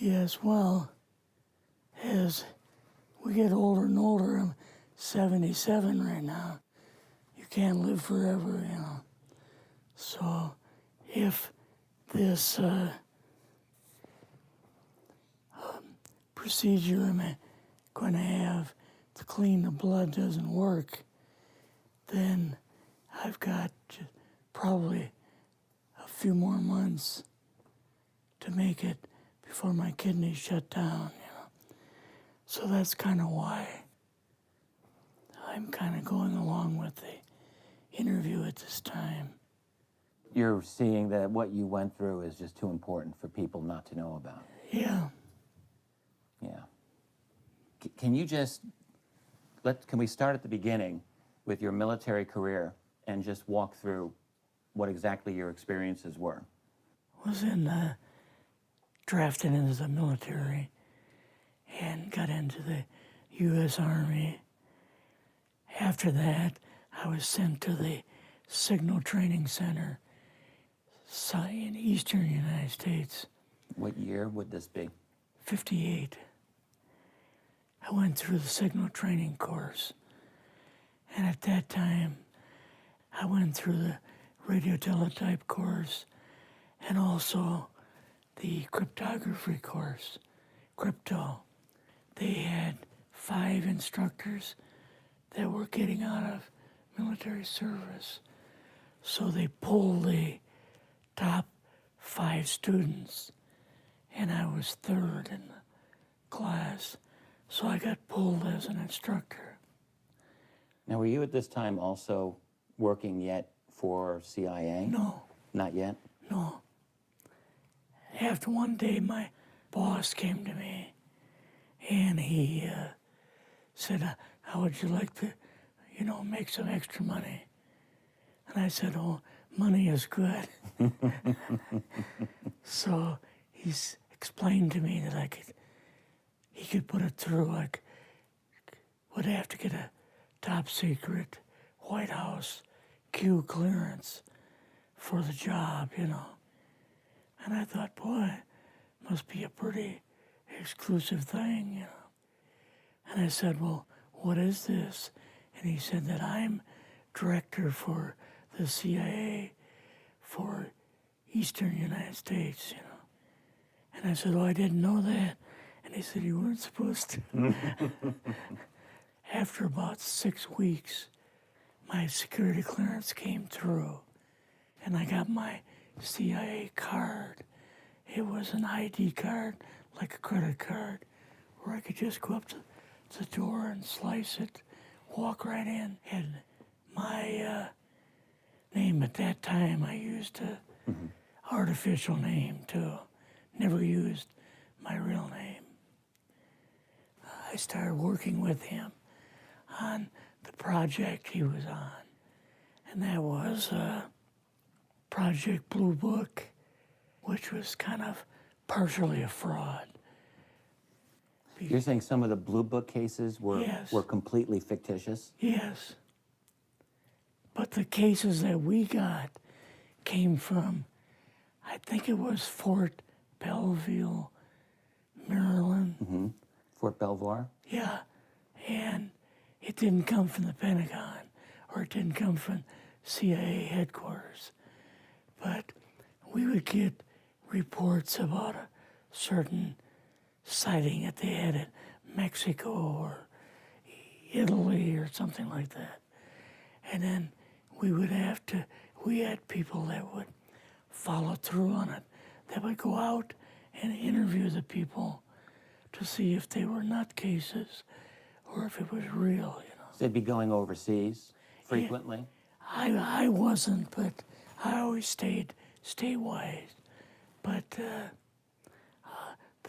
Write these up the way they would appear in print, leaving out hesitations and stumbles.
Yes, well, as we get older and older, I'm 77 right now. You can't live forever, you know. So if this procedure I'm going to have to clean the blood doesn't work, then I've got probably a few more months to make it before my kidneys shut down, you know. So that's kind of why I'm kind of going along with the interview at this time. You're seeing that what you went through is just too important for people not to know about. Yeah. Yeah. Can you just, can we start at the beginning with your military career and just walk through what exactly your experiences were? Was drafted into the military and got into the U.S. Army. After that, I was sent to the Signal Training Center in eastern United States. What year would this be? 58. I went through the Signal Training course. And at that time, I went through the radio teletype course and also the cryptography course, crypto. They had 5 instructors that were getting out of military service. So they pulled the top 5 students, and I was 3rd in the class. So I got pulled as an instructor. Now, were you at this time also working yet for CIA? No. Not yet? No. After one day, my boss came to me, and he said, how would you like to, make some extra money? And I said, oh, money is good. So he explained to me that he could put it through, would have to get a top secret White House Q clearance for the job, And I thought, boy, must be a pretty exclusive thing, And I said, well, what is this? And he said that I'm director for the CIA for Eastern United States, And I said, oh, I didn't know that. And he said, you weren't supposed to. After about 6 weeks, my security clearance came through, and I got my CIA card. It was an ID card, like a credit card, where I could just go up to the door and slice it, walk right in. And my name at that time, I used a artificial name too. Never used my real name. I started working with him on the project he was on, and that was Project Blue Book, which was kind of partially a fraud. You're saying some of the Blue Book cases were, Yes. were completely fictitious? Yes. But the cases that we got came from, I think it was Fort Belvoir, Maryland. Fort Belvoir? Yeah. And it didn't come from the Pentagon, or it didn't come from CIA headquarters. But we would get reports about a certain sighting that they had in Mexico or Italy or something like that. And then we had people that would follow through on it, that would go out and interview the people to see if they were nutcases or if it was real, So they'd be going overseas frequently? Yeah, I wasn't, but I always stayed statewide. But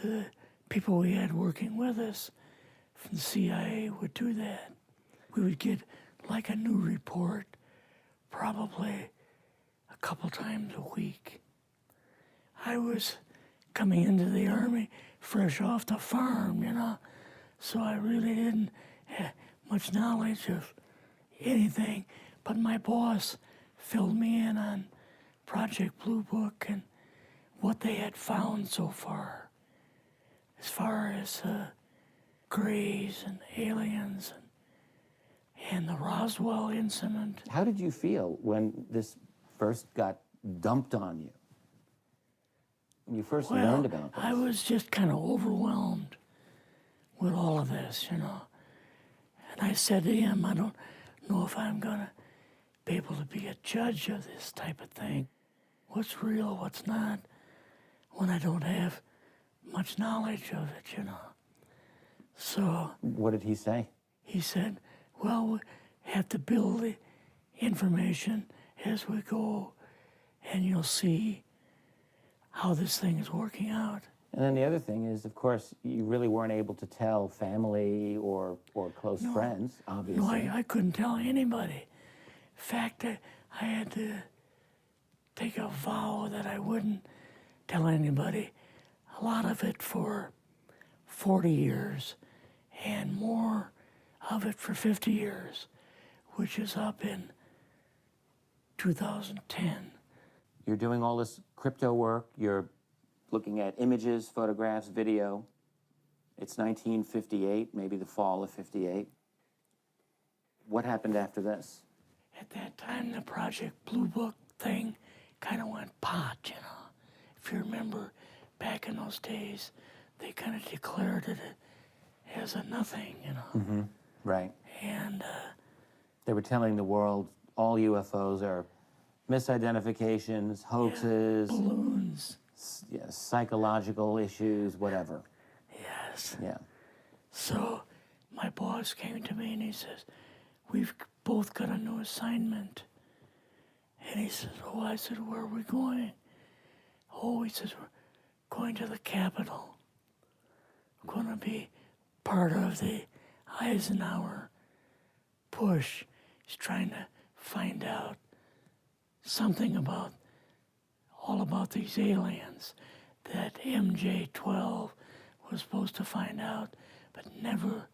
the people we had working with us from the CIA would do that. We would get like a new report probably a couple times a week. I was coming into the Army fresh off the farm, so I really didn't have much knowledge of anything, but my boss filled me in on Project Blue Book and what they had found so far. as far as Greys and aliens and the Roswell incident. How did you feel when this first got dumped on you? When you first learned about this? I was just kind of overwhelmed with all of this, you know. And I said to him, I don't know if I'm going to be able to be a judge of this type of thing. What's real, what's not, when I don't have much knowledge of it, you know. So What did he say? he said, well, we have to build the information as we go, and you'll see how this thing is working out. And then the other thing is, of course, you really weren't able to tell family or close friends, obviously. No, I couldn't tell anybody. In fact, I had to take a vow that I wouldn't tell anybody. A lot of it for 40 years, and more of it for 50 years, which is up in 2010. You're doing all this crypto work. You're looking at images, photographs, video. It's 1958, maybe the fall of 58. What happened after this? At that time, the Project Blue Book thing kind of went pot, you know. If you remember, back in those days, they kind of declared it as a nothing, you know. Mm-hmm. Right. And They were telling the world all UFOs are misidentifications, hoaxes, balloons. Psychological issues, whatever. Yes. Yeah. So my boss came to me and he says, we've both got a new assignment. And he says, oh, I said, where are we going? Oh, he says, we're going to the Capitol. We're going to be part of the Eisenhower push. He's trying to find out something about, all about these aliens that MJ-12 was supposed to find out, but never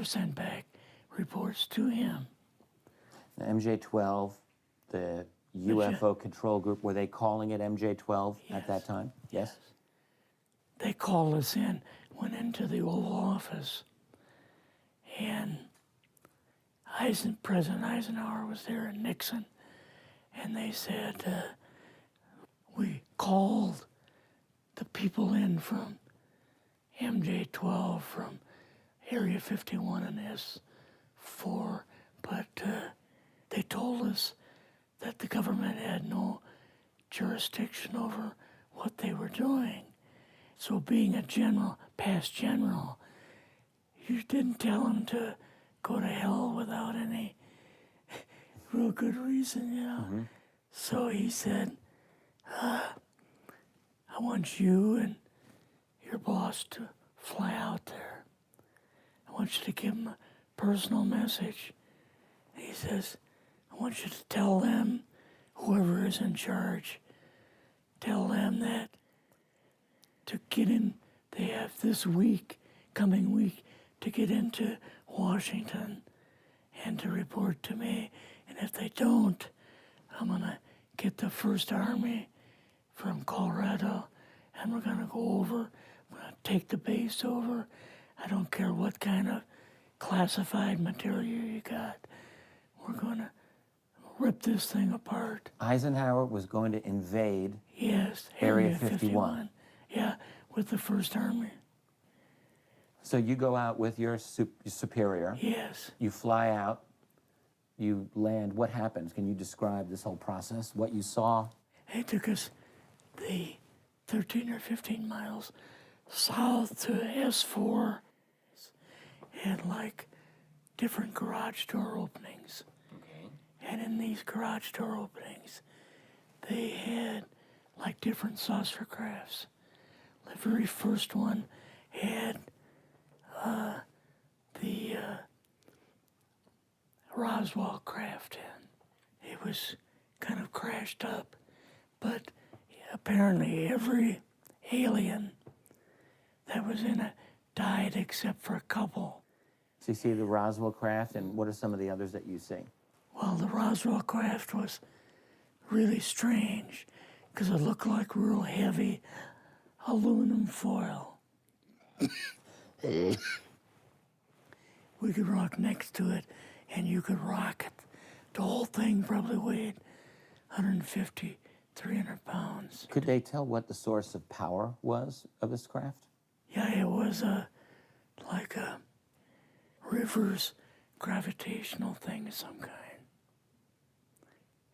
sent back reports to him. The MJ-12, the UFO control group, were they calling it MJ-12 at that time? Yes. They called us in, went into the Oval Office, and President Eisenhower was there and Nixon, and they said, we called the people in from MJ-12 from Area 51 and S4, but they told us that the government had no jurisdiction over what they were doing. So being a general, past general, you didn't tell them to go to hell without any real good reason, you know. Mm-hmm. So he said, I want you and your boss to fly out there. I want you to give them a personal message. And he says, I want you to tell them, whoever is in charge, tell them that to get in, they have this week, coming week, to get into Washington and to report to me. And if they don't, I'm going to get the First Army from Colorado, and we're going to go over, we're going to take the base over. I don't care what kind of classified material you got. We're going to rip this thing apart. Eisenhower was going to invade Area 51. Yeah, with the First Army. So you go out with your superior. Yes. You fly out. You land. What happens? Can you describe this whole process, what you saw? It took us the 13 or 15 miles south to S4 and like different garage door openings. Okay. And in these garage door openings, they had like different saucer crafts. The very first one had the Roswell craft in. It was kind of crashed up, but apparently every alien that was in it died except for a couple. So you see the Roswell craft, and what are some of the others that you see? Well, the Roswell craft was really strange because it looked like real heavy aluminum foil. We could rock next to it, and you could rock it. The whole thing probably weighed 150, 300 pounds. Could they tell what the source of power was of this craft? Yeah, it was like a reverse gravitational thing of some kind.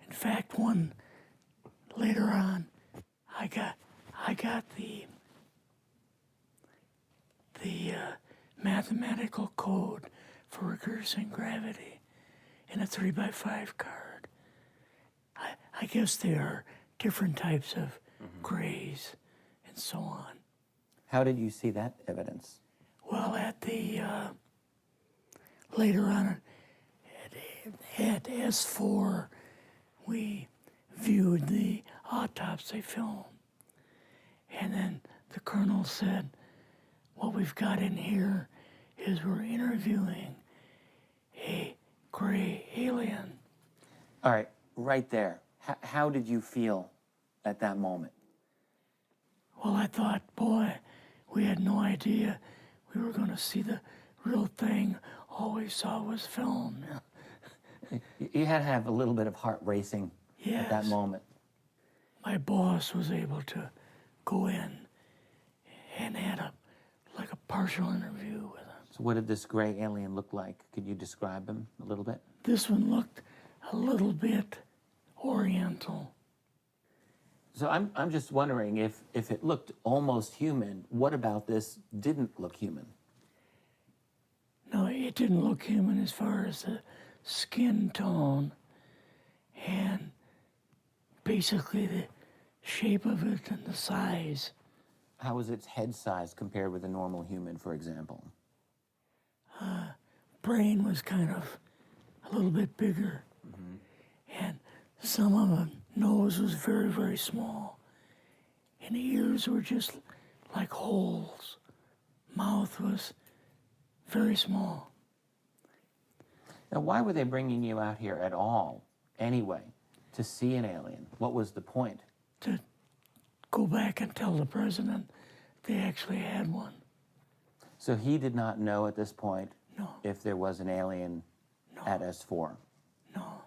In fact, one later on, I got the mathematical code for reversing gravity in a 3x5 card. I guess there are different types of grays and so on. How did you see that evidence? Well, at the later on at S4, we viewed the autopsy film, and then the colonel said, "What we've got in here is we're interviewing a gray alien." All right, right there. How did you feel at that moment? Well, I thought, boy, we had no idea we were going to see the real thing. All we saw was film. You had to have a little bit of heart racing at that Yes. moment. My boss was able to go in and had like a partial interview with him. So what did this gray alien look like? Could you describe him a little bit? This one looked a little bit oriental. So I'm just wondering if it looked almost human, what about this didn't look human? No, it didn't look human as far as the skin tone and basically the shape of it and the size. How was its head size compared with a normal human, for example? Brain was kind of a little bit bigger, and some of the nose was very, very small, and the ears were just like holes. Mouth was very small. Now, why were they bringing you out here at all, anyway, to see an alien? What was the point? To go back and tell the president they actually had one. So he did not know at this point No, if there was an alien at S4. no.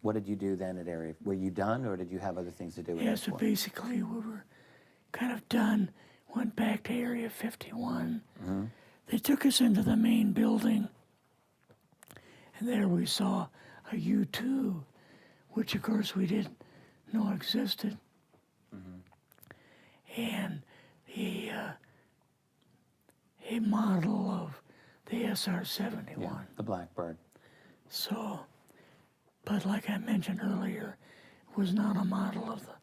What did you do then at Area? Were you done, or did you have other things to do with Yeah, so S4? basically we were kind of done, went back to Area 51. They took us into the main building, and there we saw a U-2, which of course we didn't know existed. And a model of the SR-71. Yeah, the Blackbird. So, but like I mentioned earlier, it was not a model of the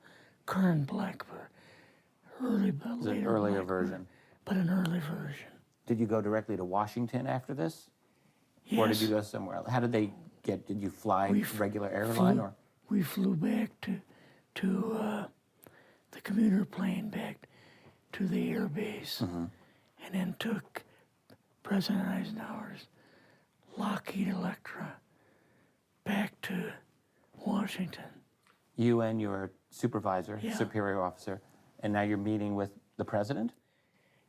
current Blackbird, It was an earlier version. but an early version. Did you go directly to Washington after this? Yes. Or did you go somewhere else? How did they get, did you fly We regular airline or? We flew back to the commuter plane back to the air base, and then took President Eisenhower's Lockheed Electra back to Washington. You and your supervisor, Yeah. superior officer, and now you're meeting with the president?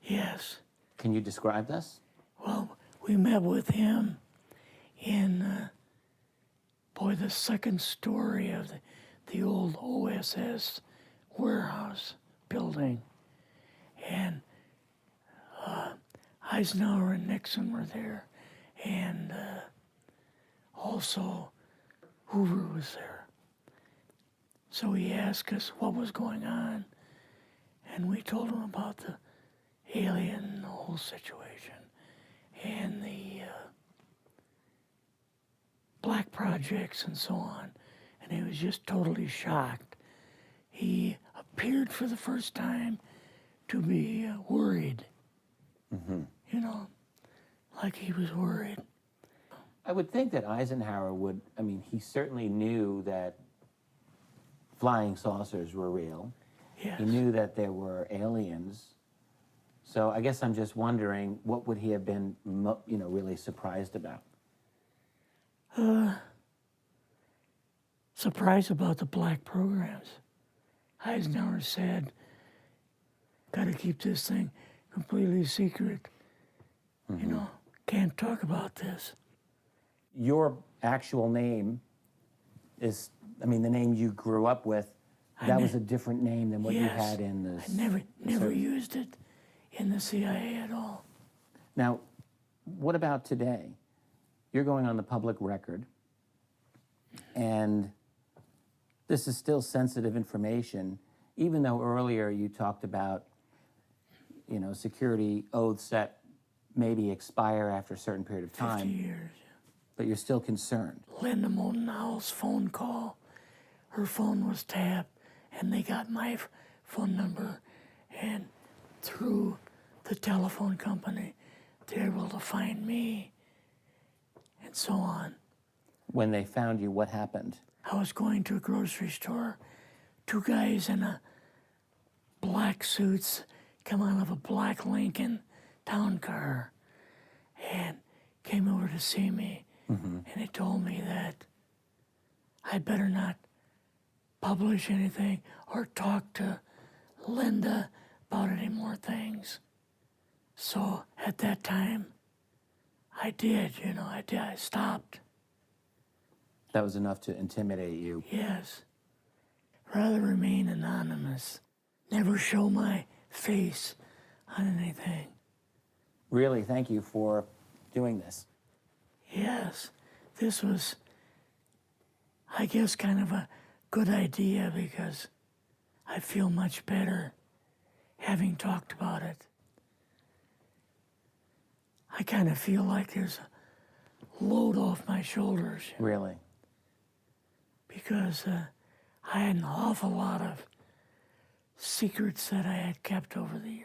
Yes. Can you describe this? Well, we met with him in, the second story of the old OSS warehouse building. And Eisenhower and Nixon were there, and also Hoover was there. So he asked us what was going on, and we told him about the alien, the whole situation, and the black projects and so on. And he was just totally shocked. He appeared for the first time to be worried. You know, like he was worried. I would think that Eisenhower would, I mean, he certainly knew that flying saucers were real. Yes. He knew that there were aliens. So I guess I'm just wondering, what would he have been, really surprised about? Surprised about the black programs. Eisenhower said, got to keep this thing completely secret. You know, can't talk about this. Your actual name is, I mean, the name you grew up with, that was a different name than what you Yes, had in the. I never service. used it in the CIA at all. Now, what about today? You're going on the public record, and this is still sensitive information, even though earlier you talked about, you know, security oaths that maybe expire after a certain period of 50 time, years. but you're still concerned. Linda Motenau's phone call, her phone was tapped, and they got my phone number, and through the telephone company, they're able to find me, and so on. When they found you, what happened? I was going to a grocery store. Two guys in a black suits come out of a black Lincoln town car and came over to see me. And they told me that I better not publish anything or talk to Linda about any more things. So at that time, I did, you know, I stopped. That was enough to intimidate you. Yes. Rather remain anonymous. Never show my face on anything. Really, thank you for doing this. Yes, this was, I guess, kind of a good idea because I feel much better having talked about it. I kind of feel like there's a load off my shoulders Really? because I had an awful lot of secrets that I had kept over the